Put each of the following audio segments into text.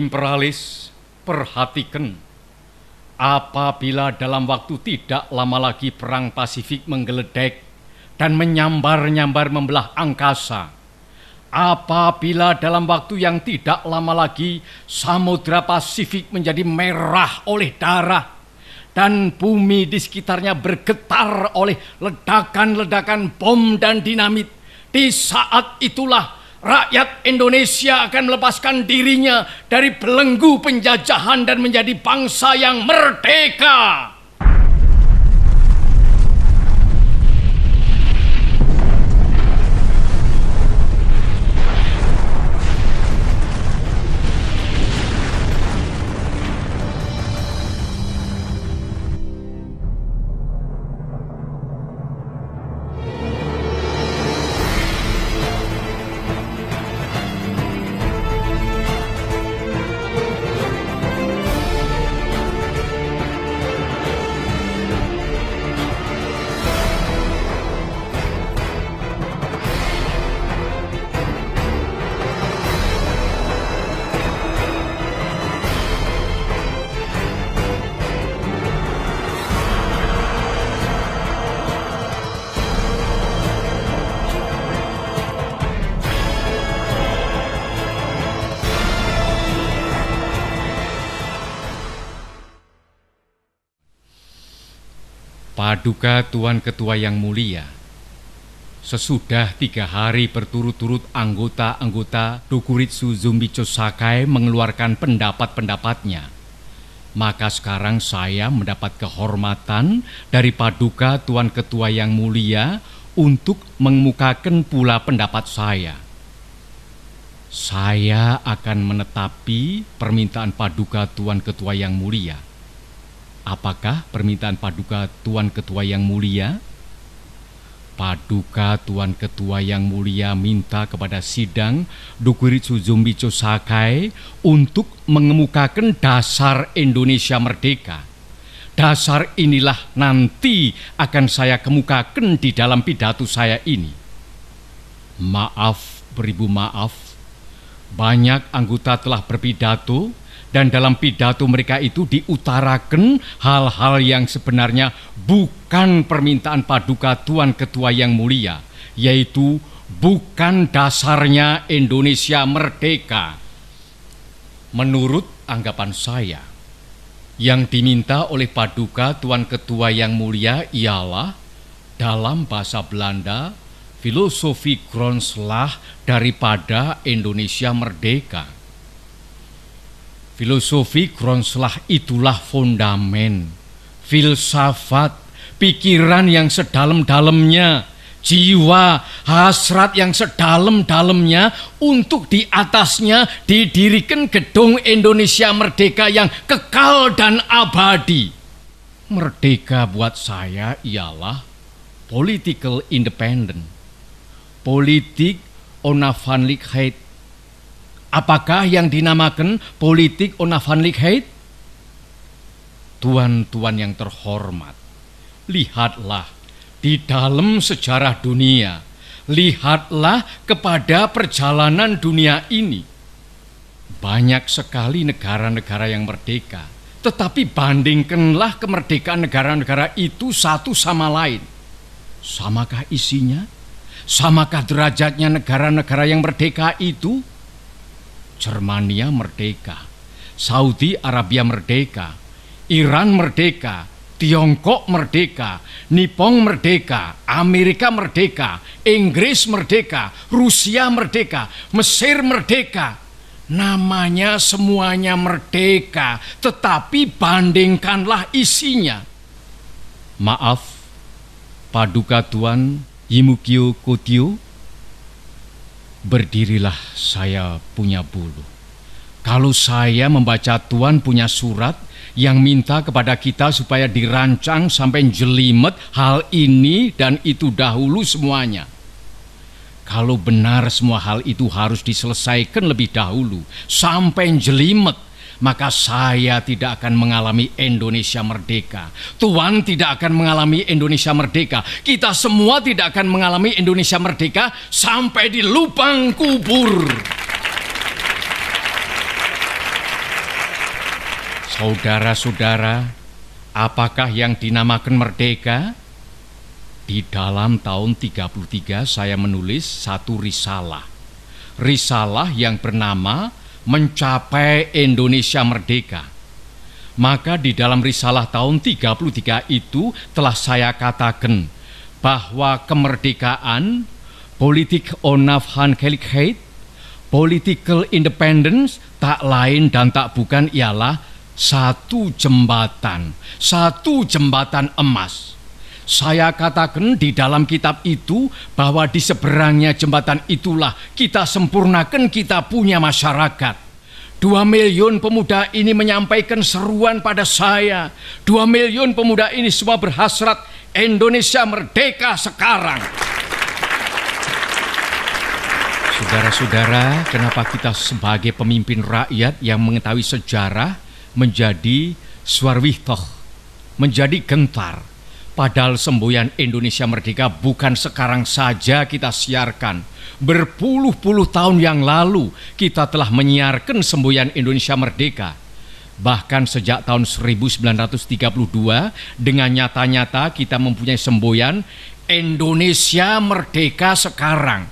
Imperalis, perhatikan. Apabila dalam waktu tidak lama lagi perang Pasifik menggeledek dan menyambar-nyambar membelah angkasa, apabila dalam waktu yang tidak lama lagi Samudra Pasifik menjadi merah oleh darah dan bumi di sekitarnya bergetar oleh ledakan-ledakan bom dan dinamit, di saat itulah rakyat Indonesia akan melepaskan dirinya dari belenggu penjajahan dan menjadi bangsa yang merdeka. Paduka Tuan Ketua yang mulia, sesudah 3 hari berturut-turut anggota-anggota Dokuritsu Zumbicho Sakai mengeluarkan pendapat-pendapatnya, maka sekarang saya mendapat kehormatan dari Paduka Tuan Ketua yang mulia untuk mengemukakan pula pendapat saya. Saya akan menetapi permintaan Paduka Tuan Ketua yang mulia. Apakah permintaan Paduka Tuan Ketua yang mulia? Paduka Tuan Ketua yang mulia minta kepada sidang Dokuritsu Zumbicho Sakai untuk mengemukakan dasar Indonesia merdeka. Dasar inilah nanti akan saya kemukakan di dalam pidato saya ini. Maaf, beribu maaf, banyak anggota telah berpidato, dan dalam pidato mereka itu diutarakan hal-hal yang sebenarnya bukan permintaan Paduka Tuan Ketua yang mulia, yaitu bukan dasarnya Indonesia merdeka. Menurut anggapan saya, yang diminta oleh Paduka Tuan Ketua yang mulia ialah dalam bahasa Belanda filosofi grondslag daripada Indonesia merdeka. Filosofi grondslag itulah fondamen, filsafat, pikiran yang sedalam-dalamnya, jiwa, hasrat yang sedalam-dalamnya, untuk di atasnya didirikan gedung Indonesia merdeka yang kekal dan abadi. Merdeka buat saya ialah political independent, politik onafhankelijkheid. Apakah yang dinamakan politik onafhankelijkheid? Tuan-tuan yang terhormat, lihatlah di dalam sejarah dunia, lihatlah kepada perjalanan dunia ini. Banyak sekali negara-negara yang merdeka, tetapi bandingkanlah kemerdekaan negara-negara itu satu sama lain. Samakah isinya? Samakah derajatnya negara-negara yang merdeka itu? Jermania merdeka, Saudi Arabia merdeka, Iran merdeka, Tiongkok merdeka, Nippon merdeka, Amerika merdeka, Inggris merdeka, Rusia merdeka, Mesir merdeka. Namanya semuanya merdeka, tetapi bandingkanlah isinya. Maaf, Paduka Tuan Yimukyo Kotyo, berdirilah, saya punya bulu. Kalau saya membaca Tuan punya surat yang minta kepada kita supaya dirancang sampai jelimet hal ini dan itu dahulu semuanya. Kalau benar semua hal itu harus diselesaikan lebih dahulu sampai jelimet, maka saya tidak akan mengalami Indonesia merdeka. Tuan tidak akan mengalami Indonesia merdeka. Kita semua tidak akan mengalami Indonesia merdeka sampai di lubang kubur. Saudara-saudara, apakah yang dinamakan merdeka? Di dalam tahun 33 saya menulis satu risalah. Risalah yang bernama Mencapai Indonesia Merdeka. Maka di dalam risalah tahun 33 itu telah saya katakan bahwa kemerdekaan, politik onafhankelijkheid, political independence tak lain dan tak bukan ialah satu jembatan emas. Saya katakan di dalam kitab itu bahwa di seberangnya jembatan itulah kita sempurnakan kita punya masyarakat. 2 miliun pemuda ini menyampaikan seruan pada saya. 2 miliun pemuda ini semua berhasrat Indonesia merdeka sekarang. Saudara-saudara, kenapa kita sebagai pemimpin rakyat yang mengetahui sejarah menjadi swarwihtoh, menjadi gentar? Padahal semboyan Indonesia Merdeka bukan sekarang saja kita siarkan. Berpuluh-puluh tahun yang lalu kita telah menyiarkan semboyan Indonesia Merdeka. Bahkan sejak tahun 1932 dengan nyata-nyata kita mempunyai semboyan Indonesia Merdeka sekarang.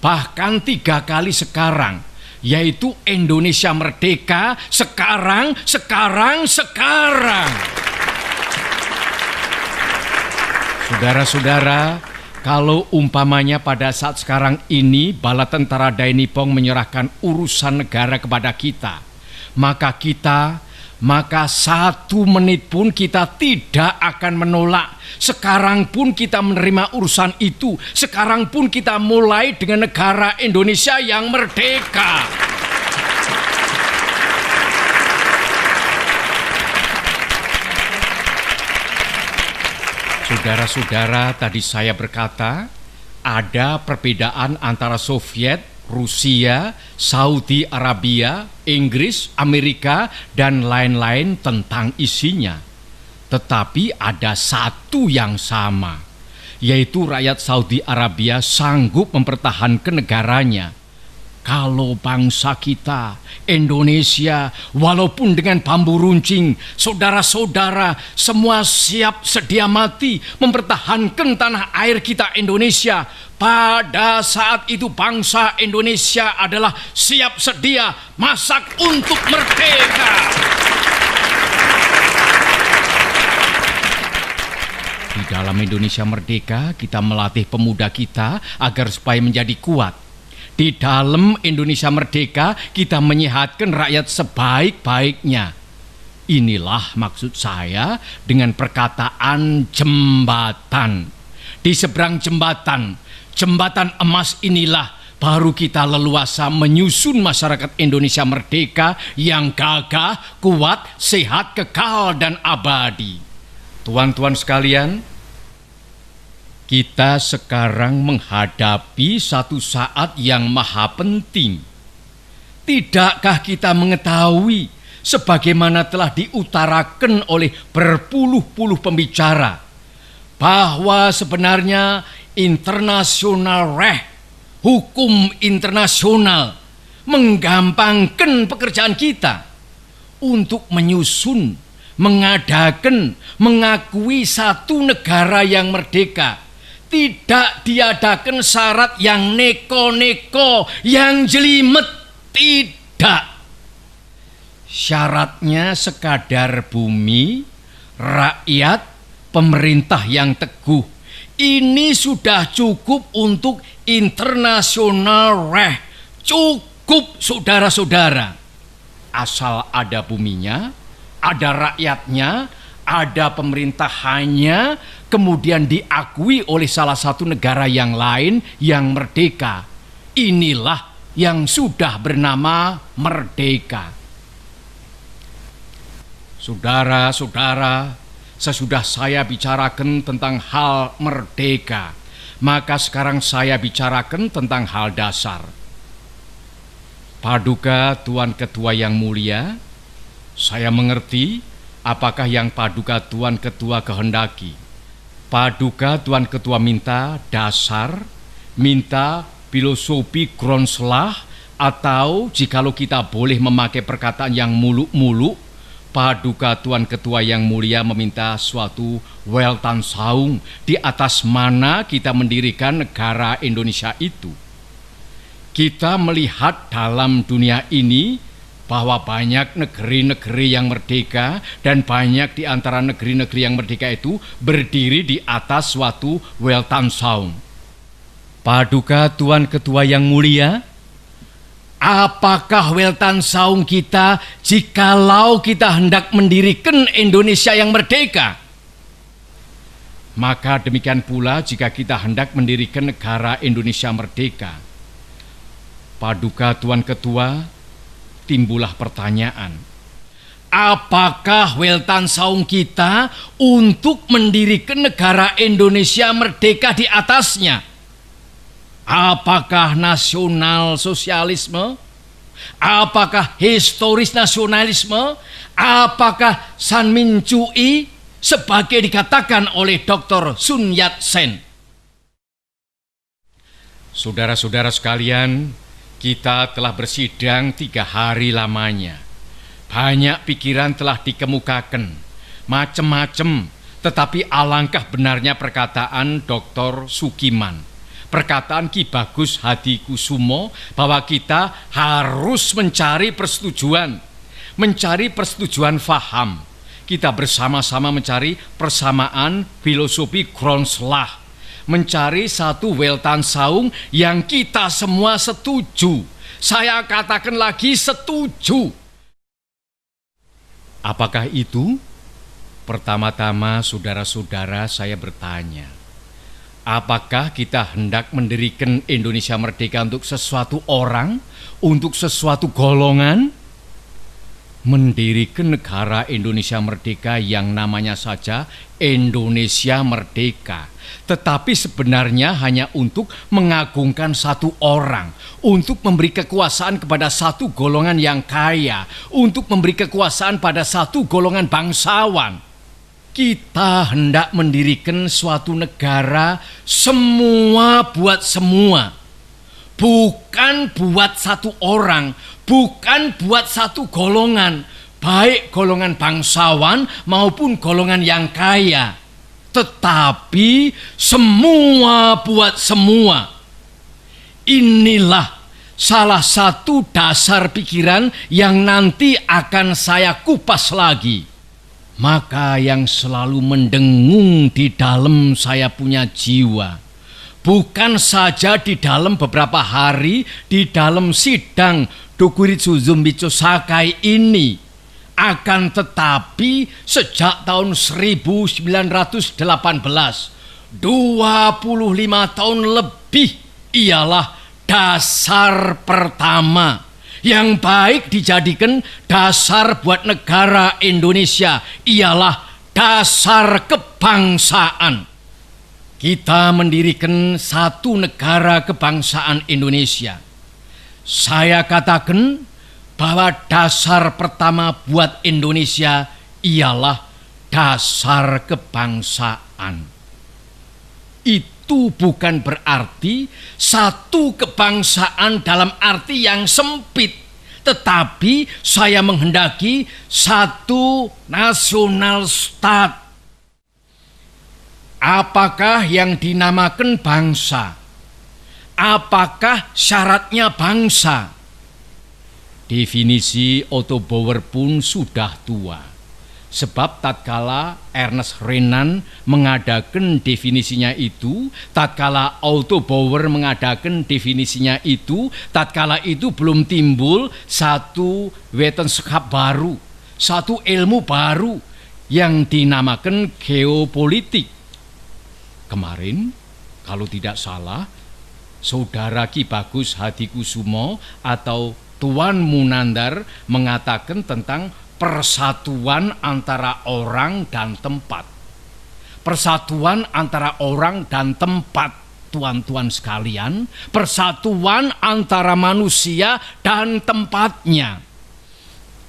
Bahkan 3 kali sekarang, yaitu Indonesia Merdeka sekarang. Saudara-saudara, kalau umpamanya pada saat sekarang ini bala tentara Dai Nippon menyerahkan urusan negara kepada kita, maka 1 menit pun kita tidak akan menolak. Sekarang pun kita menerima urusan itu. Sekarang pun kita mulai dengan negara Indonesia yang merdeka. Saudara-saudara, tadi saya berkata ada perbedaan antara Soviet, Rusia, Saudi Arabia, Inggris, Amerika, dan lain-lain tentang isinya. Tetapi ada satu yang sama, yaitu rakyat Saudi Arabia sanggup mempertahankan negaranya. Kalau bangsa kita, Indonesia, walaupun dengan bambu runcing, saudara-saudara semua siap sedia mati mempertahankan tanah air kita Indonesia. Pada saat itu bangsa Indonesia adalah siap sedia masak untuk merdeka. Di dalam Indonesia Merdeka kita melatih pemuda kita agar supaya menjadi kuat. Di dalam Indonesia Merdeka kita menyehatkan rakyat sebaik-baiknya. Inilah maksud saya dengan perkataan jembatan. Di seberang jembatan emas inilah baru kita leluasa menyusun masyarakat Indonesia merdeka yang gagah, kuat, sehat, kekal, dan abadi. Tuan-tuan sekalian, kita sekarang menghadapi satu saat yang maha penting. Tidakkah kita mengetahui sebagaimana telah diutarakan oleh berpuluh-puluh pembicara bahwa sebenarnya international law, hukum internasional menggampangkan pekerjaan kita untuk menyusun, mengadakan, mengakui satu negara yang merdeka. Tidak diadakan syarat yang neko-neko, yang jelimet. Tidak. Syaratnya sekadar bumi, rakyat, pemerintah yang teguh. Ini sudah cukup untuk internasional law. Cukup, saudara-saudara. Asal ada buminya, ada rakyatnya, ada pemerintahannya, kemudian diakui oleh salah satu negara yang lain yang merdeka. Inilah yang sudah bernama merdeka. Saudara-saudara, sesudah saya bicarakan tentang hal merdeka, maka sekarang saya bicarakan tentang hal dasar. Paduka Tuan Ketua yang mulia, saya mengerti apakah yang Paduka Tuan Ketua kehendaki. Paduka Tuan Ketua minta dasar, minta filosofi Grondslag, atau jikalau kita boleh memakai perkataan yang muluk-muluk, Paduka Tuan Ketua yang mulia meminta suatu Weltanschauung di atas mana kita mendirikan negara Indonesia itu. Kita melihat dalam dunia ini bahwa banyak negeri-negeri yang merdeka dan banyak di antara negeri-negeri yang merdeka itu berdiri di atas suatu Weltanschauung. Paduka Tuan Ketua yang mulia, apakah Weltanschauung kita jikalau kita hendak mendirikan Indonesia yang merdeka? Maka demikian pula jika kita hendak mendirikan negara Indonesia merdeka. Paduka Tuan Ketua, timbullah pertanyaan, apakah Weltanschauung kita untuk mendirikan negara Indonesia merdeka di atasnya? Apakah nasional sosialisme? Apakah historis nasionalisme? Apakah Sanmincui sebagai dikatakan oleh Dr. Sun Yat-sen? Saudara-saudara sekalian, kita telah bersidang 3 hari lamanya. Banyak pikiran telah dikemukakan, macam-macam, tetapi alangkah benarnya perkataan Dr. Sukiman, perkataan Ki Bagus Hadikusumo, bahwa kita harus mencari persetujuan faham. Kita bersama-sama mencari persamaan filosofi Grundslag, mencari satu Weltanschauung yang kita semua setuju. Saya katakan lagi setuju. Apakah itu? Pertama-tama saudara-saudara saya bertanya, apakah kita hendak mendirikan Indonesia merdeka untuk sesuatu orang, untuk sesuatu golongan? Mendirikan negara Indonesia merdeka yang namanya saja Indonesia merdeka, tetapi sebenarnya hanya untuk mengagungkan satu orang, untuk memberi kekuasaan kepada satu golongan yang kaya, untuk memberi kekuasaan pada satu golongan bangsawan. Kita hendak mendirikan suatu negara semua buat semua, bukan buat satu orang, bukan buat satu golongan, baik golongan bangsawan maupun golongan yang kaya, tetapi semua buat semua. Inilah salah satu dasar pikiran yang nanti akan saya kupas lagi. Maka yang selalu mendengung di dalam saya punya jiwa, bukan saja di dalam beberapa hari di dalam sidang Dokuritsu Zumbicho Sakai ini, akan tetapi sejak tahun 1918, 25 tahun lebih, ialah dasar pertama yang baik dijadikan dasar buat negara Indonesia, ialah dasar kebangsaan. Kita mendirikan satu negara kebangsaan Indonesia. Saya katakan bahwa dasar pertama buat Indonesia ialah dasar kebangsaan. Itu bukan berarti satu kebangsaan dalam arti yang sempit, tetapi saya menghendaki satu national state. Apakah yang dinamakan bangsa? Apakah syaratnya bangsa? Definisi Otto Bauer pun sudah tua. Sebab tatkala Ernest Renan mengadakan definisinya itu, tatkala Otto Bauer mengadakan definisinya itu, tatkala itu belum timbul satu wetenschap baru, satu ilmu baru yang dinamakan geopolitik. Kemarin, kalau tidak salah, Saudara Ki Bagus Hadikusumo atau Tuan Munandar mengatakan tentang persatuan antara orang dan tempat. Persatuan antara orang dan tempat, tuan-tuan sekalian, persatuan antara manusia dan tempatnya.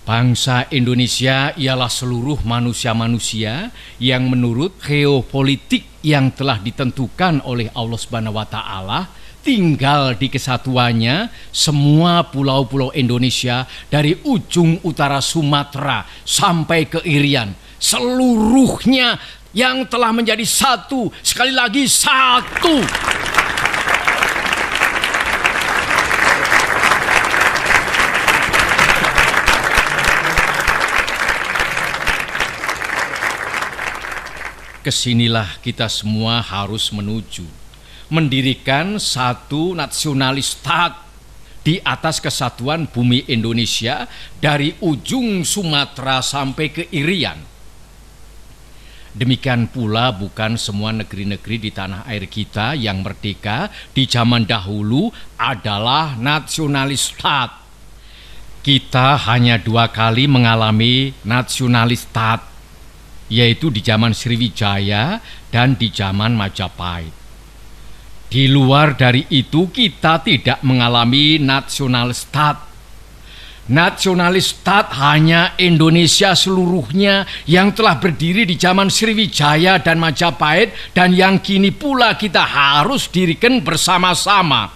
Bangsa Indonesia ialah seluruh manusia-manusia yang menurut geopolitik yang telah ditentukan oleh Allah Subhanahu wa taala tinggal di kesatuannya semua pulau-pulau Indonesia dari ujung utara Sumatera sampai ke Irian. Seluruhnya yang telah menjadi satu, sekali lagi satu. Kesinilah kita semua harus menuju, mendirikan satu nasionalistat di atas kesatuan bumi Indonesia dari ujung Sumatera sampai ke Irian. Demikian pula bukan semua negeri-negeri di tanah air kita yang merdeka di zaman dahulu adalah nasionalistat. Kita hanya 2 kali mengalami nasionalistat, yaitu di zaman Sriwijaya dan di zaman Majapahit. Di luar dari itu kita tidak mengalami nasionalistat. Nasionalistat hanya Indonesia seluruhnya yang telah berdiri di zaman Sriwijaya dan Majapahit dan yang kini pula kita harus dirikan bersama-sama.